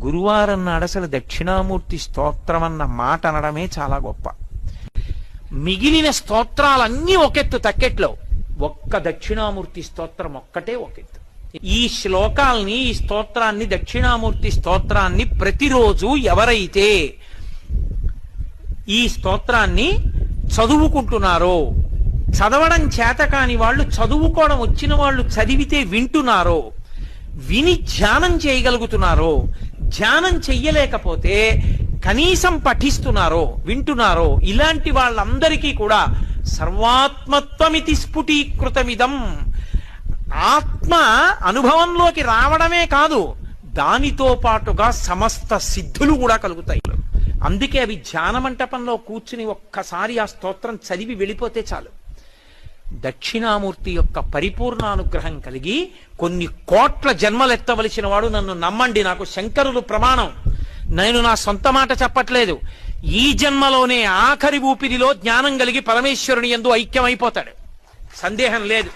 గురువారం నాడు అసలు దక్షిణామూర్తి స్తోత్రం అన్న మాట అనడమే చాలా గొప్ప. మిగిలిన స్తోత్రాలన్నీ ఒకెత్తు తక్కెట్లో, ఒక్క దక్షిణామూర్తి స్తోత్రం ఒక్కటే ఒకెత్తు. ఈ శ్లోకాల్ని, ఈ స్తోత్రాన్ని, దక్షిణామూర్తి స్తోత్రాన్ని ప్రతిరోజు ఎవరైతే ఈ స్తోత్రాన్ని చదువుకుంటున్నారో, చదవడం చేత కాని వాళ్ళు, చదువుకోవడం వచ్చిన వాళ్ళు చదివితే వింటున్నారో, విని ధ్యానం చేయగలుగుతున్నారో, ధ్యానం చెయ్యలేకపోతే కనీసం పఠిస్తున్నారో, వింటున్నారో, ఇలాంటి వాళ్ళందరికీ కూడా సర్వాత్మత్వమితి స్ఫుటీకృతమిదం, ఆత్మ అనుభవంలోకి రావడమే కాదు, దానితో పాటుగా సమస్త సిద్ధులు కూడా కలుగుతాయి. అందుకే అవి ధ్యాన మంటపంలో కూర్చుని ఒక్కసారి ఆ స్తోత్రం చదివి వెళ్ళిపోతే చాలు. దక్షిణామూర్తి యొక్క పరిపూర్ణానుగ్రహం కలిగి కొన్ని కోట్ల జన్మలెత్తవలసిన వాడు, నన్ను నమ్మండి, నాకు శంకరులు ప్రమాణం, నేను నా సొంత మాట చెప్పట్లేదు, ఈ జన్మలోనే ఆఖరి ఊపిరిలో జ్ఞానం కలిగి పరమేశ్వరుని యందు ఐక్యమైపోతాడు, సందేహం లేదు.